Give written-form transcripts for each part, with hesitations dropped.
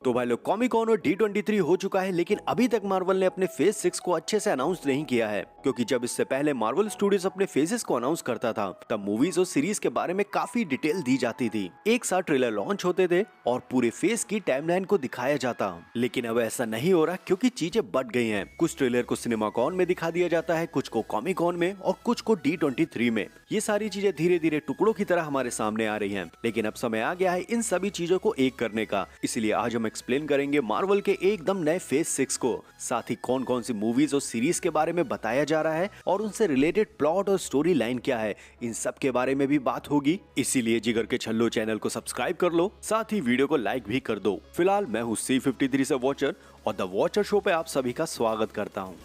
तो भाई लोग कॉमिक कॉन और D23 हो चुका है, लेकिन अभी तक मार्वल ने अपने फेज 6 को अच्छे से अनाउंस नहीं किया है। क्योंकि जब इससे पहले मार्वल स्टूडियोज अपने फेजेस को अनाउंस करता था तब मूवीज और सीरीज के बारे में काफी डिटेल दी जाती थी। एक साथ ट्रेलर लॉन्च होते थे और पूरे फेज की टाइमलाइन को दिखाया जाता। लेकिन अब ऐसा नहीं हो रहा क्योंकि चीजें बढ़ गई हैं। कुछ ट्रेलर को सिनेमा कॉन में दिखा दिया जाता है, कुछ को कॉमिक कॉन में और कुछ को D23 में। ये सारी चीजें धीरे धीरे टुकड़ों की तरह हमारे सामने आ रही हैं। लेकिन अब समय आ गया है इन सभी चीजों को एक करने का। इसलिए आज हम एक्सप्लेन करेंगे मार्वल के एकदम नए फेज 6 को। साथ ही कौन कौन सी मूवीज और सीरीज के बारे में बताया जा रहा है और उनसे रिलेटेड प्लॉट और स्टोरी लाइन क्या है, इन सब के बारे में भी बात होगी। इसीलिए जिगर के छल्लो चैनल को सब्सक्राइब कर लो, साथ ही वीडियो को लाइक भी कर दो। फिलहाल मैं हूँ C53 से वॉचर और द वॉचर शो पे आप सभी का स्वागत करता हूँ।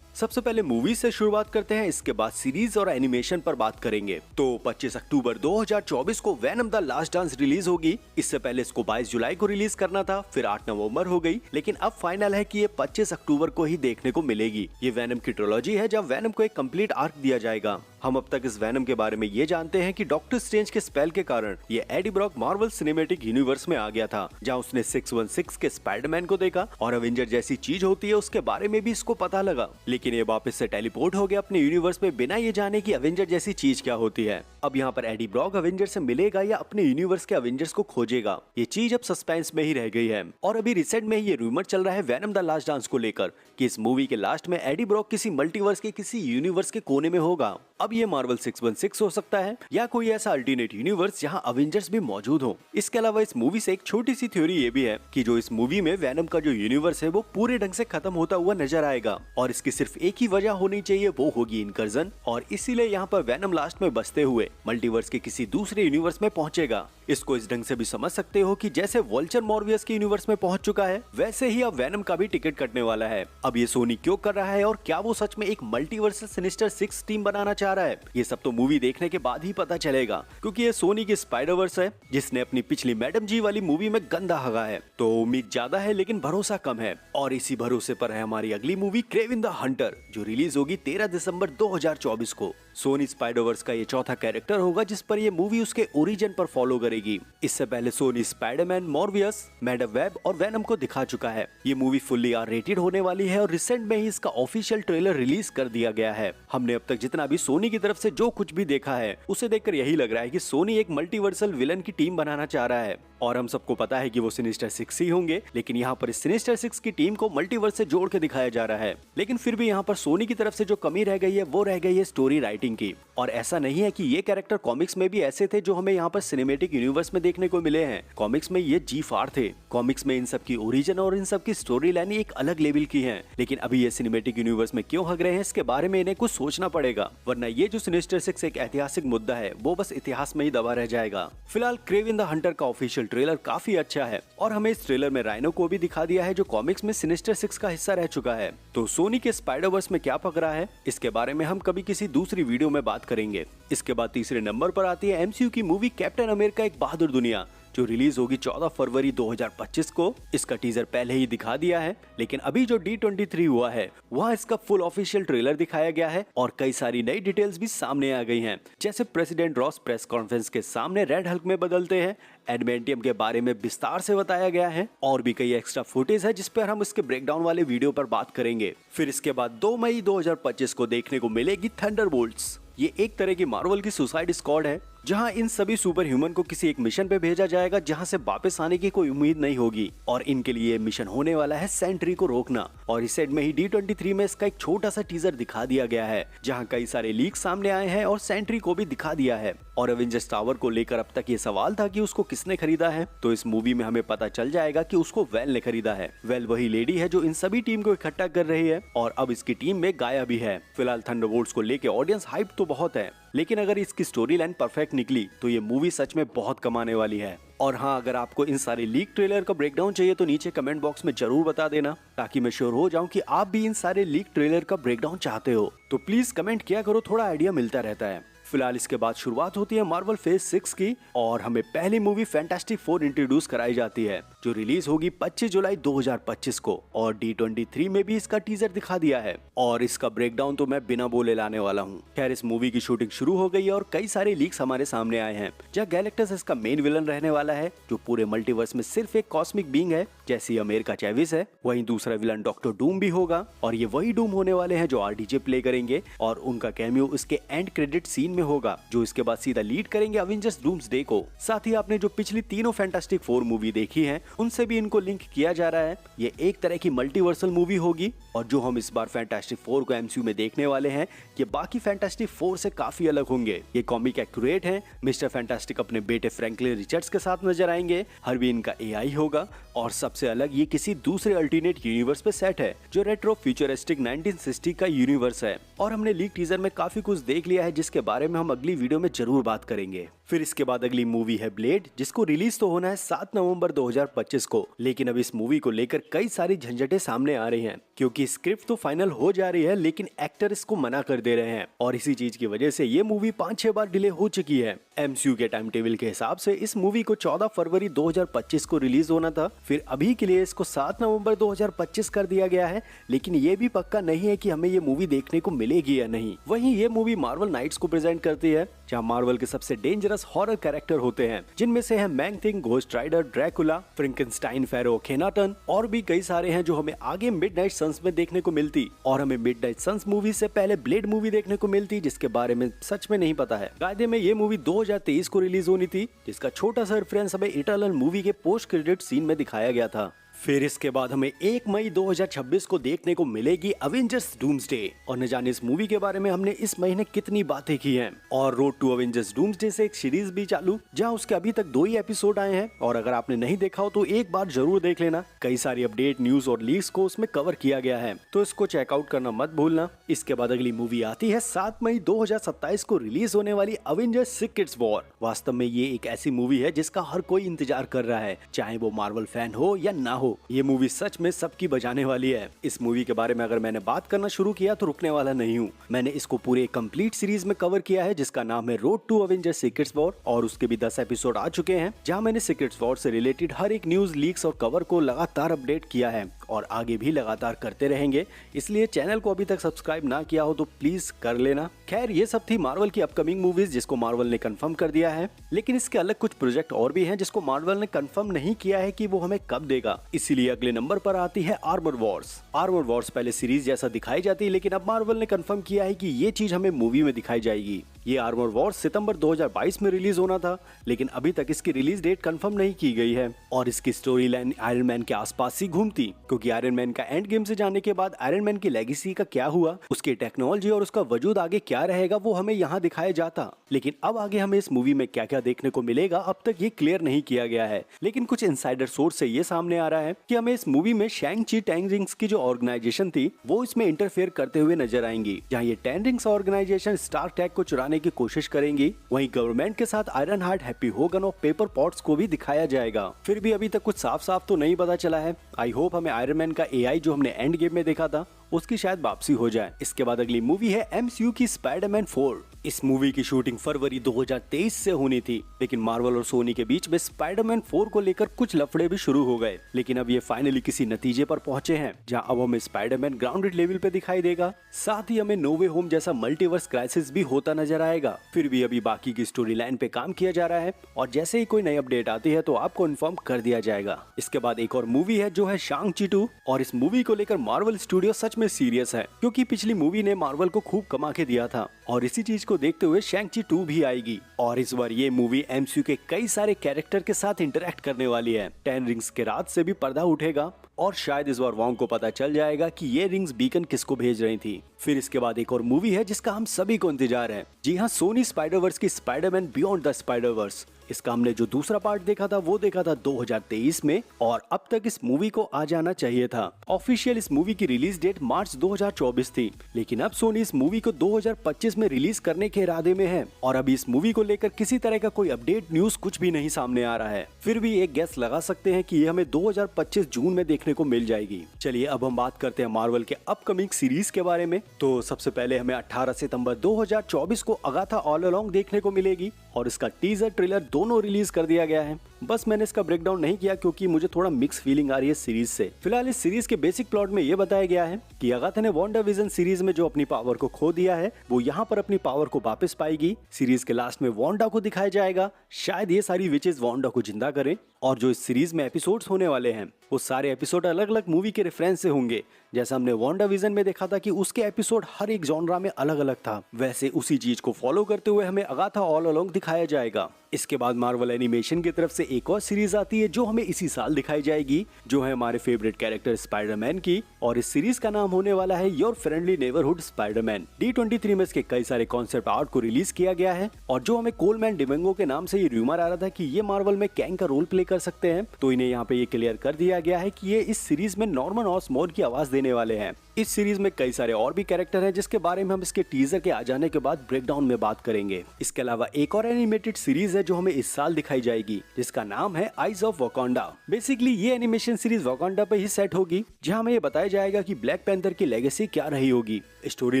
सबसे पहले मूवी से शुरुआत करते हैं, इसके बाद सीरीज और एनिमेशन पर बात करेंगे। तो 25 अक्टूबर 2024 को Venom the last dance release होगी। इससे पहले इसको 22 जुलाई को रिलीज करना था, फिर 8 नवंबर हो गई, लेकिन अब फाइनल है कि ये 25 अक्टूबर को ही देखने को मिलेगी। ये वैनम की ट्रिलॉजी है जब वैनम को एक कंप्लीट आर्क दिया जाएगा। हम अब तक इस वैनम के बारे में ये जानते हैं कि डॉक्टर स्ट्रेंज के स्पेल के कारण ये Eddie Brock Marvel cinematic universe में आ गया था, जहां उसने 616 के स्पाइडरमैन को देखा और अवेंजर जैसी चीज होती है उसके बारे में भी इसको पता लगा। लेकिन ये वापस से टेलीपोर्ट हो गया अपने यूनिवर्स में बिना ये जाने कि अवेंजर जैसी चीज क्या होती है। अब यहाँ पर एडी ब्रॉक अवेंजर से मिलेगा या अपने यूनिवर्स के अवेंजर्स को खोजेगा, ये चीज अब सस्पेंस में ही रह गई है। और अभी रिसेंट में ही ये रूमर चल रहा है वैनम द लास्ट डांस को लेकर कि इस मूवी के लास्ट में एडी ब्रॉक किसी मल्टीवर्स के किसी यूनिवर्स के कोने में होगा। अब ये मार्वल 616 हो सकता है या कोई ऐसा अल्टरनेट यूनिवर्स जहां अवेंजर्स भी मौजूद हो। इसके अलावा इस मूवी से एक छोटी सी थ्योरी ये भी है कि जो इस मूवी में वैनम का जो यूनिवर्स है वो पूरे ढंग से खत्म होता हुआ नजर आएगा और इसकी सिर्फ एक ही वजह होनी चाहिए, वो होगी इनकर्जन। और इसीलिए यहाँ पर वैनम लास्ट में बचते हुए मल्टीवर्स के किसी दूसरे यूनिवर्स में पहुंचेगा। इसको इस ढंग से भी समझ सकते हो कि जैसे वल्चर मॉर्बियस के यूनिवर्स में पहुंच चुका है, वैसे ही अब वैनम का भी टिकट कटने वाला है। अब ये सोनी क्यों कर रहा है और क्या वो सच में एक मल्टीवर्सल सिनिस्टर 6 टीम बनाना चाह रहा है, ये सब तो मूवी देखने के बाद ही पता चलेगा। क्योंकि ये सोनी की स्पाइडरवर्स है जिसने अपनी पिछली मैडम जी वाली मूवी में गंदा हगा है। तो उम्मीद ज्यादा है लेकिन भरोसा कम है। और इसी भरोसे पर है हमारी अगली मूवी क्रेविन द हंटर, जो रिलीज होगी 13 दिसंबर 2024 को। सोनी स्पाइडरवर्स का ये चौथा कैरेक्टर होगा जिस पर ये मूवी उसके ओरिजिन पर फॉलो करेगी। इससे पहले Sony Spiderman, Morbius, Madame Web और वैनम को दिखा चुका है। ये मूवी फुल्ली आर रेटेड होने वाली है और रिसेंट में ही इसका ऑफिशियल ट्रेलर रिलीज कर दिया गया है। हमने अब तक जितना भी सोनी की तरफ से जो कुछ भी देखा है उसे देखकर यही लग रहा है कि सोनी एक मल्टीवर्सल विलन की टीम बनाना चाह रहा है। और हम सबको पता है कि वो सिनिस्टर 6 ही होंगे, लेकिन यहाँ पर इस सिनिस्टर 6 की टीम को मल्टीवर्स से जोड़ के दिखाया जा रहा है। लेकिन फिर भी यहाँ पर सोनी की तरफ से जो कमी रह गई है वो रह गई है स्टोरी राइटिंग की। और ऐसा नहीं है कि ये कैरेक्टर कॉमिक्स में भी ऐसे थे जो हमें यहाँ पर सिनेमैटिक यूनिवर्स में देखने को मिले हैं। कॉमिक्स में ये G4 थे। कॉमिक्स में इन सब की ओरिजिन और इन सब की स्टोरी लाइन एक अलग लेवल की है। लेकिन अभी ये सिनेमैटिक यूनिवर्स में क्यों हग रहे हैं, इसके बारे में इन्हें कुछ सोचना पड़ेगा, वरना ये जो सिनिस्टर 6 एक ऐतिहासिक मुद्दा है वो बस इतिहास में ही दबा रह जाएगा। फिलहाल क्रेविन द हंटर का ऑफिशियल ट्रेलर काफी अच्छा है और हमें इस ट्रेलर में राइनो को भी दिखा दिया है जो कॉमिक्स में सिनिस्टर 6 का हिस्सा रह चुका है। तो सोनी के स्पाइडरवर्स में क्या पकड़ा है इसके बारे में हम कभी किसी दूसरी वीडियो में बात करेंगे। इसके बाद तीसरे नंबर पर आती है MCU की मूवी कैप्टन अमेरिका एक बहादुर दुनिया, जो रिलीज होगी 14 फरवरी 2025 को। इसका टीजर पहले ही दिखा दिया है, लेकिन अभी जो D23 हुआ है वहाँ इसका फुल ऑफिशियल ट्रेलर दिखाया गया है और कई सारी नई डिटेल्स भी सामने आ गई हैं। जैसे प्रेसिडेंट रॉस प्रेस कॉन्फ्रेंस के सामने रेड हल्क में बदलते हैं, एडमेंटियम के बारे में विस्तार से बताया गया है और भी कई एक्स्ट्रा फुटेज है जिस पर हम इसके ब्रेकडाउन वाले वीडियो पर बात करेंगे। फिर इसके बाद 2 मई 2025 को देखने को मिलेगी थंडरबोल्ट्स। ये एक तरह की मार्वल की सुसाइड स्क्वाड है जहां इन सभी सुपर ह्यूमन को किसी एक मिशन पे भेजा जाएगा जहां से वापस आने की कोई उम्मीद नहीं होगी। और इनके लिए मिशन होने वाला है सेंट्री को रोकना। और इस सेट में ही D23 में इसका एक छोटा सा टीजर दिखा दिया गया है जहां कई सारे लीक सामने आए हैं और सेंट्री को भी दिखा दिया है। और अवेंजर्स टावर को लेकर अब तक ये सवाल था कि उसको किसने खरीदा है, तो इस मूवी में हमें पता चल जाएगा कि उसको वेल ने खरीदा है। वेल वही लेडी है जो इन सभी टीम को इकट्ठा कर रही है और अब इसकी टीम में गाया भी है। फिलहाल थंडरबोल्ट्स को लेकर ऑडियंस हाइप तो बहुत है, लेकिन अगर इसकी स्टोरी लाइन परफेक्ट निकली तो ये मूवी सच में बहुत कमाने वाली है। और हाँ, अगर आपको इन सारे लीक ट्रेलर का ब्रेकडाउन चाहिए तो नीचे कमेंट बॉक्स में जरूर बता देना, ताकि मैं श्योर हो जाऊं कि आप भी इन सारे लीक ट्रेलर का ब्रेकडाउन चाहते हो। तो प्लीज कमेंट किया करो, थोड़ा आइडिया मिलता रहता है। फिलहाल इसके बाद शुरुआत होती है मार्वल फेज 6 की और हमें पहली मूवी फैंटास्टिक फोर इंट्रोड्यूस कराई जाती है जो रिलीज होगी 25 जुलाई 2025 को और D23 में भी इसका टीजर दिखा दिया है और इसका ब्रेकडाउन तो मैं बिना बोले लाने वाला हूँ। खैर इस मूवी की शूटिंग शुरू हो गई है और कई सारे लीक्स हमारे सामने आए हैं जहाँ गैलेक्टस इसका मेन विलन रहने वाला है जो पूरे मल्टीवर्स में सिर्फ एक कॉस्मिक बीइंग है जैसी अमेरिका चैविस है। वहीं दूसरा विलन डॉक्टर डूम भी होगा और ये वही डूम होने वाले हैं जो RDJ प्ले करेंगे और उनका कैमियो इसके एंड क्रेडिट सीन में होगा जो इसके बाद सीधा लीड करेंगे अवेंजर्स डूम्सडे को। साथ ही आपने जो पिछली तीनों फैंटास्टिक फोर मूवी देखी है उनसे भी इनको लिंक किया जा रहा है। ये एक तरह की मल्टीवर्सल मूवी होगी और जो हम इस बार फैंटास्टिक फोर को MCU में देखने वाले हैं ये बाकी फैंटास्टिक फोर से काफी अलग होंगे। ये कॉमिक एक्यूरेट है। मिस्टर फैंटास्टिक अपने बेटे फ्रैंकलिन रिचर्ड्स के साथ नजर आएंगे। हर भी इनका AI होगा और सबसे अलग ये किसी दूसरे अल्टरनेट यूनिवर्स पे सेट है जो रेट्रो फ्यूचरिस्टिक 1960 का यूनिवर्स है और हमने लीक टीजर में काफी कुछ देख लिया है जिसके बारे में हम अगली वीडियो में जरूर बात करेंगे। फिर इसके बाद अगली मूवी है ब्लेड जिसको रिलीज तो होना है 7 नवंबर 2025 को, लेकिन अब इस मूवी को लेकर कई सारी झंझटें सामने आ रही हैं क्योंकि स्क्रिप्ट तो फाइनल हो जा रही है लेकिन एक्टर इसको मना कर दे रहे हैं और इसी चीज की वजह से ये मूवी 5-6 बार डिले हो चुकी है। MCU के टाइम टेबल के हिसाब से इस मूवी को 14 फरवरी 2025 को रिलीज होना था, फिर अभी के लिए इसको 7 नवंबर 2025 कर दिया गया है लेकिन ये भी पक्का नहीं है कि हमें ये मूवी देखने को मिलेगी या नहीं। वहीं ये मूवी मार्वल नाइट्स को प्रेजेंट करती है जहां मार्वल के सबसे डेंजरस हॉरर कैरेक्टर होते हैं जिनमें से है Man Thing, Ghost Rider, Dracula, Frankenstein, pharaoh, Akhenaten और भी कई सारे हैं जो हमें आगे मिडनाइट सन्स में देखने को मिलती और हमें मिडनाइट सन्स मूवी से पहले ब्लेड मूवी देखने को मिलती जिसके बारे में सच में नहीं पता है। कायदे में ये मूवी 2023 को रिलीज होनी थी जिसका छोटा सा रेफरेंस हमें इटर्नल मूवी के पोस्ट क्रेडिट सीन में दिखाया गया था। फिर इसके बाद हमें 1 मई 2026 को देखने को मिलेगी अवेंजर्स डूम्सडे और न जाने इस मूवी के बारे में हमने इस महीने कितनी बातें की हैं। और रोड टू अवेंजर्स डूम्सडे से एक सीरीज भी चालू जहां उसके अभी तक 2 ही एपिसोड आए हैं और अगर आपने नहीं देखा हो तो एक बार जरूर देख लेना। कई सारी अपडेट, न्यूज और लीक्स को उसमें कवर किया गया है तो इसको चेकआउट करना मत भूलना। इसके बाद अगली मूवी आती है 7 मई 2027 को रिलीज होने वाली अवेंजर्स सीक्रेट वॉर। वास्तव में ये एक ऐसी मूवी है जिसका हर कोई इंतजार कर रहा है चाहे वो मार्वल फैन हो या ना हो। ये मूवी सच में सबकी बजाने वाली है। इस मूवी के बारे में अगर मैंने बात करना शुरू किया तो रुकने वाला नहीं हूँ। मैंने इसको पूरे कंप्लीट सीरीज में कवर किया है जिसका नाम है Road to Avengers Secret War और उसके भी 10 एपिसोड आ चुके हैं जहाँ मैंने सीक्रेट वॉर से रिलेटेड हर एक न्यूज, लीक्स और कवर को लगातार अपडेट किया है और आगे भी लगातार करते रहेंगे। इसलिए चैनल को अभी तक सब्सक्राइब ना किया हो तो प्लीज कर लेना। खैर ये सब थी मार्वल की अपकमिंग मूवीज जिसको मार्वल ने कंफर्म कर दिया है, लेकिन इसके अलग कुछ प्रोजेक्ट और भी हैं जिसको मार्वल ने कंफर्म नहीं किया है कि वो हमें कब देगा। इसीलिए अगले नंबर पर आती है आर्मर वॉर्स। आर्मर वॉर्स पहले सीरीज जैसा दिखाई जाती है लेकिन अब मार्वल ने कंफर्म किया है कि ये चीज हमें मूवी में दिखाई जाएगी। ये आर्मर वॉर्स सितंबर 2022 में रिलीज होना था लेकिन अभी तक इसकी रिलीज डेट कंफर्म नहीं की गई है और इसकी स्टोरी लाइन आयरन मैन के आसपास ही घूमती क्योंकि आयरन मैन का एंड गेम से जाने के बाद आयरन मैन की लेगेसी का क्या हुआ, उसकी टेक्नोलॉजी और उसका वजूद आगे क्या रहेगा वो हमें यहाँ दिखाया जाता। लेकिन अब आगे हमें इस मूवी में क्या क्या देखने को मिलेगा अब तक ये क्लियर नहीं किया गया है। लेकिन कुछ इनसाइडर सोर्स से ये सामने आ रहा है कि हमें इस मूवी में शैंग ची टेन रिंग्स की जो ऑर्गेनाइजेशन थी वो इसमें इंटरफेयर करते हुए नजर आएंगी जहाँ ये Ten Rings organization Stark tech को चुराने की कोशिश करेंगी। वहीं गवर्नमेंट के साथ आयरन हार्ट, हैप्पी होगन और पेपर पॉट्स को भी दिखाया जाएगा। फिर भी अभी तक कुछ साफ साफ तो नहीं पता चला है। आई होप हमें आयरन मैन का AI जो हमने एंड गेम में देखा था उसकी शायद वापसी हो जाए। इसके बाद अगली मूवी है MCU की स्पाइडरमैन 4। इस मूवी की शूटिंग फरवरी 2023 से होनी थी लेकिन मार्वल और सोनी के बीच में स्पाइडरमैन 4 को लेकर कुछ लफड़े भी शुरू हो गए, लेकिन अब ये फाइनली किसी नतीजे पर पहुंचे हैं जहां अब हमें स्पाइडरमैन ग्राउंडेड लेवल पे दिखाई देगा। साथ ही हमें नो वे होम जैसा मल्टीवर्स क्राइसिस भी होता नजर आएगा। फिर भी अभी बाकी की स्टोरी लाइन पे काम किया जा रहा है और जैसे ही कोई नई अपडेट आती है तो आपको इन्फॉर्म कर दिया जाएगा। इसके बाद एक और मूवी है जो है शांग-ची 2 और इस मूवी को लेकर मार्वल स्टूडियो सच में सीरियस है क्योंकि पिछली मूवी ने मार्वल को खूब कमा के दिया था और इसी चीज को देखते हुए शैंग-ची 2 भी आएगी और इस बार ये मूवी MCU के कई सारे कैरेक्टर के साथ इंटरेक्ट करने वाली है। 10 रिंग्स के राज से भी पर्दा उठेगा और शायद इस बार वॉन्ग को पता चल जाएगा कि ये रिंग्स बीकन किसको भेज रही थी। फिर इसके बाद एक और मूवी है जिसका हम सभी को इंतजार है। जी हाँ, सोनी स्पाइडरवर्स की स्पाइडरमैन बियॉन्ड द स्पाइडरवर्स। इसका हमने जो दूसरा पार्ट देखा था वो देखा था 2023 में और अब तक इस मूवी को आ जाना चाहिए था। ऑफिशियल इस मूवी की रिलीज डेट मार्च 2024 थी, लेकिन अब सोनी इस मूवी को 2025 में रिलीज करने के इरादे में है और अभी इस मूवी को लेकर किसी तरह का कोई अपडेट न्यूज कुछ भी नहीं सामने आ रहा है। फिर भी एक गेस लगा सकते हैं कि ये हमें 2025 जून में देखने को मिल जाएगी। चलिए अब हम बात करते हैं मार्वल के अपकमिंग सीरीज के बारे में। तो सबसे पहले हमें 18 सितंबर 2024 को अगाथा ऑल अलोंग देखने को मिलेगी और इसका टीजर ट्रेलर दोनों रिलीज कर दिया गया है। बस मैंने इसका ब्रेकडाउन नहीं किया क्योंकि मुझे थोड़ा मिक्स फीलिंग आ रही है सीरीज से। फिलहाल इस सीरीज के बेसिक प्लॉट में ये बताया गया है कि अगाथा ने वांडाविजन सीरीज में जो अपनी पावर को खो दिया है वो यहाँ पर अपनी पावर को वापस पाएगी। सीरीज के लास्ट में वांडा को दिखाया जाएगा, शायद ये सारी विचेस वांडा को जिंदा करें। और जो इस सीरीज में एपिसोड्स होने वाले हैं वो सारे एपिसोड अलग अलग मूवी के रेफरेंस से होंगे। जैसा हमने वांडाविजन में देखा था कि उसके एपिसोड हर एक जॉनरा में अलग अलग था, वैसे उसी चीज को फॉलो करते हुए हमें अगाथा ऑल अलोंग दिखाया जाएगा। इसके बाद मार्वल एनिमेशन की तरफ से एक और सीरीज आती है जो हमें इसी साल दिखाई जाएगी, जो है हमारे फेवरेट कैरेक्टर स्पाइडरमैन की, और इस सीरीज का नाम होने वाला है your friendly neighbourhood Spiderman. D23 में इसके कई सारे कॉन्सेप्ट आर्ट को रिलीज किया गया है और जो हमें कोलमैन डिवेंगो के नाम से ये रूमर आ रहा था कि ये मार्वल में कैंग का रोल प्ले कर सकते हैं, तो इन्हें यहाँ पे ये क्लियर कर दिया गया है कि ये इस सीरीज में नॉर्मन ऑसमोर की आवाज देने वाले हैं। इस सीरीज में कई सारे और भी कैरेक्टर हैं जिसके बारे में हम इसके टीजर के आ जाने के बाद ब्रेकडाउन में बात करेंगे। इसके अलावा एक और एनिमेटेड सीरीज है जो हमें इस साल दिखाई जाएगी, जिसका नाम है आइज ऑफ वकांडा। बेसिकली ये एनिमेशन सीरीज वकांडा पे ही सेट होगी, जहां हमें ये बताया जाएगा कि ब्लैक पैंथर की लेगेसी क्या रही होगी। स्टोरी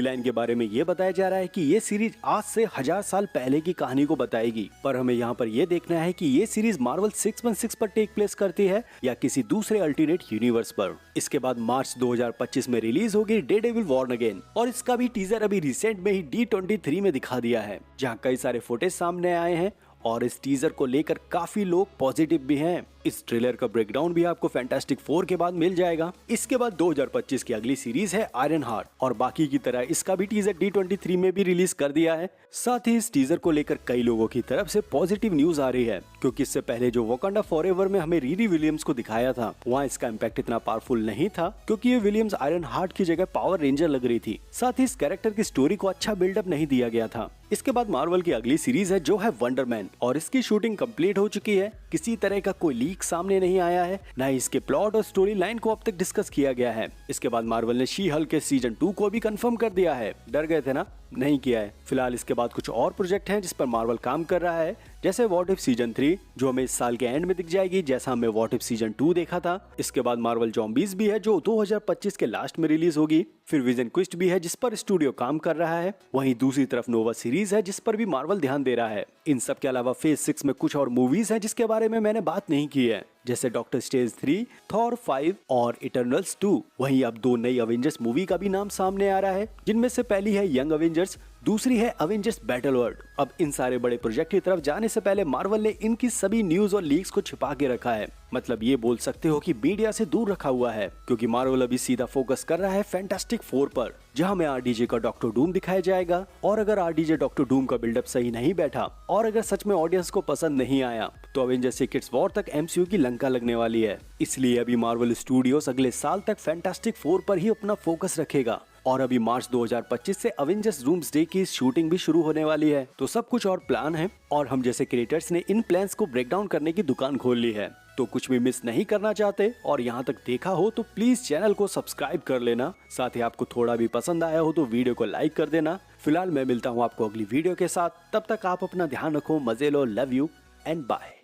लाइन के बारे में ये बताया जा रहा है कि ये सीरीज आज से 1000 साल पहले की कहानी को बताएगी, पर हमें यहाँ पर ये देखना है कि ये सीरीज मार्वल 616 पर टेक प्लेस करती है या किसी दूसरे अल्टरनेट यूनिवर्स पर। इसके बाद मार्च 2025 में रिलीज होगी डेयरडेविल बॉर्न अगेन और इसका भी टीजर अभी रिसेंट में ही D23 में दिखा दिया है, जहाँ कई सारे फुटेज सामने आए हैं और इस टीजर को लेकर काफी लोग पॉजिटिव भी हैं। इस ट्रेलर का ब्रेकडाउन भी आपको फैंटास्टिक 4 के बाद मिल जाएगा। इसके बाद 2025 की अगली सीरीज है आयरन हार्ट और बाकी की तरह इसका भी टीजर D23 में भी रिलीज कर दिया है। साथ ही इस टीजर को लेकर कई लोगों की तरफ से पॉजिटिव न्यूज आ रही है, क्योंकि इससे पहले जो वकांडा फॉरएवर में हमें रीरी विलियम्स को दिखाया था वहाँ इसका इम्पैक्ट इतना पावरफुल नहीं था, क्योंकि ये विलियम्स आयरन हार्ट की जगह पावर रेंजर लग रही थी। साथ ही इस कैरेक्टर की स्टोरी को अच्छा बिल्डअप नहीं दिया गया था। इसके बाद मार्वल की अगली सीरीज है जो है वंडरमैन और इसकी शूटिंग कंप्लीट हो चुकी है। किसी तरह का कोई लीक सामने नहीं आया है, न ही इसके प्लॉट और स्टोरी लाइन को अब तक डिस्कस किया गया है। इसके बाद मार्वल ने शी हल्क के सीजन 2 को भी कंफर्म कर दिया है। डर गए थे ना? नहीं किया है। फिलहाल इसके बाद कुछ और प्रोजेक्ट हैं जिस पर मार्वल काम कर रहा है, जैसे व्हाट इफ सीजन 3 जो हमें इस साल के एंड में दिख जाएगी, जैसा हमें व्हाट इफ सीजन 2 देखा था। इसके बाद मार्वल ज़ॉम्बीज भी है जो 2025 के लास्ट में रिलीज होगी। फिर विजन क्विस्ट भी है जिस पर स्टूडियो काम कर रहा है। वहीं दूसरी तरफ नोवा सीरीज है जिस पर भी मार्वल ध्यान दे रहा है। इन सब के अलावा फेज 6 में कुछ और मूवीज हैं जिसके बारे में मैंने बात नहीं की है, जैसे डॉक्टर स्ट्रेंज 3, थॉर 5 और इटर्नल्स 2। वहीं अब 2 नई अवेंजर्स मूवी का भी नाम सामने आ रहा है, जिनमें से पहली है यंग अवेंजर्स, दूसरी है अवेंजर्स बैटल वर्ल्ड। अब इन सारे बड़े प्रोजेक्ट की तरफ जाने से पहले मार्वल ने इनकी सभी न्यूज और लीक्स को छिपा के रखा है। मतलब ये बोल सकते हो कि मीडिया से दूर रखा हुआ है, क्योंकि मार्वल अभी सीधा फोकस कर रहा है फैंटास्टिक 4 पर, जहां में आरडीजे का डॉक्टर डूम दिखाया जाएगा। और अगर आरडीजे डॉक्टर डूम का बिल्डअप सही नहीं बैठा और अगर सच में ऑडियंस को पसंद नहीं आया तो अवेंजर्स सीक्रेट वॉर तक MCU की लंका लगने वाली है। इसलिए अभी मार्वल स्टूडियोज अगले साल तक फैंटास्टिक 4 पर ही अपना फोकस रखेगा। और अभी मार्च 2025 से अवेंजर्स डूम्सडे की शूटिंग भी शुरू होने वाली है। तो सब कुछ और प्लान है और हम जैसे क्रिएटर्स ने इन प्लान्स को ब्रेक डाउन करने की दुकान खोल ली है। तो कुछ भी मिस नहीं करना चाहते और यहाँ तक देखा हो तो प्लीज चैनल को सब्सक्राइब कर लेना। साथ ही आपको थोड़ा भी पसंद आया हो तो वीडियो को लाइक कर देना। फिलहाल मैं मिलता हूँ आपको अगली वीडियो के साथ, तब तक आप अपना ध्यान रखो, मजे लो, लव यू एंड बाय।